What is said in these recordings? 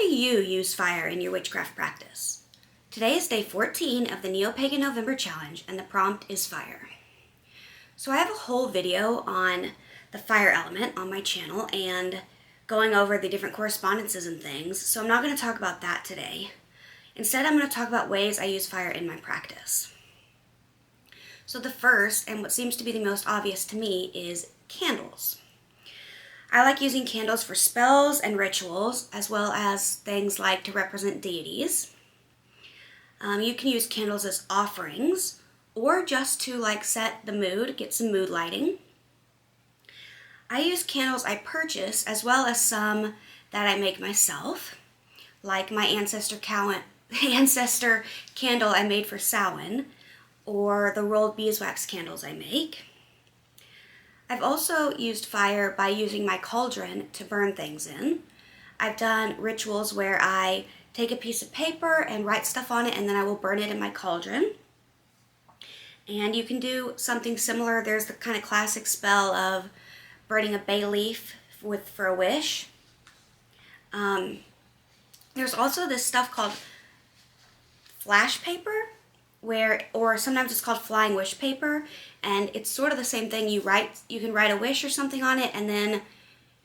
do you use fire in your witchcraft practice? Today is day 14 of the Neopagan November Challenge, and the prompt is fire. So I have a whole video on the fire element on my channel and going over the different correspondences and things, so I'm not going to talk about that today. Instead, I'm going to talk about ways I use fire in my practice. So the first, and what seems to be the most obvious to me, is candles. I like using candles for spells and rituals, as well as things like to represent deities. You can use candles as offerings, or just to set the mood, get some mood lighting. I use candles I purchase, as well as some that I make myself, like my ancestor candle I made for Samhain, or the rolled beeswax candles I make. I've also used fire by using my cauldron to burn things in. I've done rituals where I take a piece of paper and write stuff on it, and then I will burn it in my cauldron. And you can do something similar. There's the kind of classic spell of burning a bay leaf for a wish. There's also this stuff called flash paper, or sometimes it's called flying wish paper, and it's sort of the same thing. You can write a wish or something on it, and then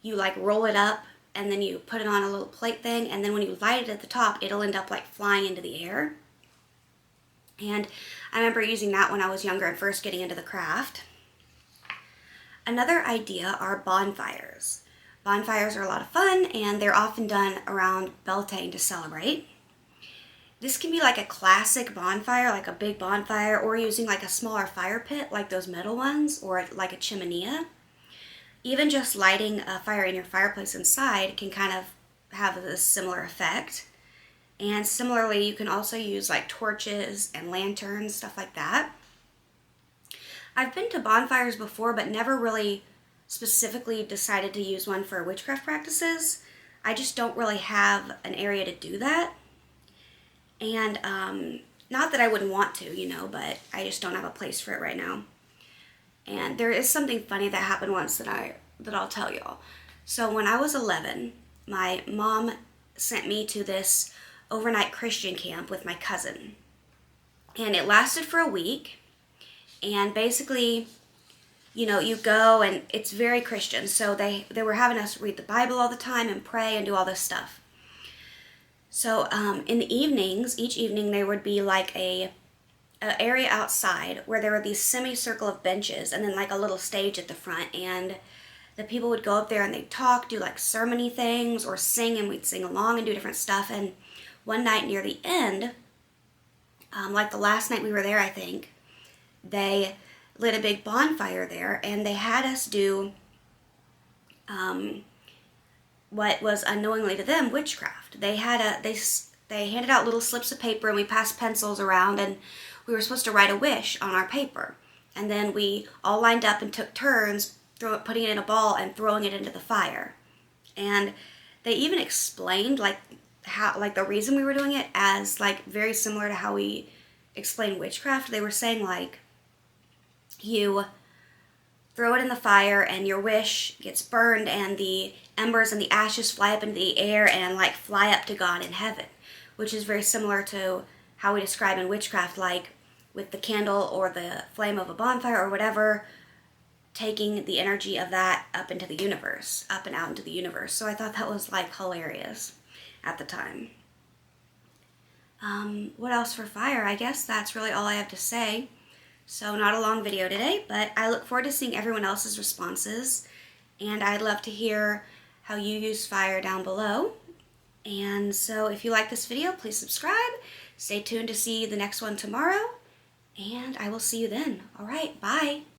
you roll it up, and then you put it on a little plate thing, and then when you light it at the top, it'll end up flying into the air. And I remember using that when I was younger and first getting into the craft. Another idea are bonfires. Bonfires are a lot of fun, and they're often done around Beltane to celebrate. This can be like a classic bonfire, like a big bonfire, or using a smaller fire pit, like those metal ones, or like a chimenea. Even just lighting a fire in your fireplace inside can kind of have a similar effect. And similarly, you can also use torches and lanterns, stuff like that. I've been to bonfires before, but never really specifically decided to use one for witchcraft practices. I just don't really have an area to do that. And not that I wouldn't want to, but I just don't have a place for it right now. And there is something funny that happened once that I'll tell y'all. So when I was 11, my mom sent me to this overnight Christian camp with my cousin. And it lasted for a week. And basically, you go, and it's very Christian. So they were having us read the Bible all the time and pray and do all this stuff. So in the evenings, each evening there would be a area outside where there were these semicircle of benches, and then a little stage at the front, and the people would go up there and they'd talk, do sermon-y things, or sing, and we'd sing along and do different stuff. And one night near the end, the last night we were there, I think, they lit a big bonfire there, and they had us do what was unknowingly to them witchcraft. They handed out little slips of paper, and we passed pencils around, and we were supposed to write a wish on our paper. And then we all lined up and took turns putting it in a ball and throwing it into the fire. And they even explained how the reason we were doing it as very similar to how we explain witchcraft. They were saying you throw it in the fire and your wish gets burned, and the embers and the ashes fly up into the air and fly up to God in heaven, which is very similar to how we describe in witchcraft, with the candle or the flame of a bonfire or whatever, taking the energy of that up into the universe, up and out into the universe. So I thought that was hilarious at the time. What else for fire? I guess that's really all I have to say. So not a long video today, but I look forward to seeing everyone else's responses, and I'd love to hear how you use fire down below. And so if you like this video, please subscribe. Stay tuned to see the next one tomorrow, and I will see you then. All right, bye.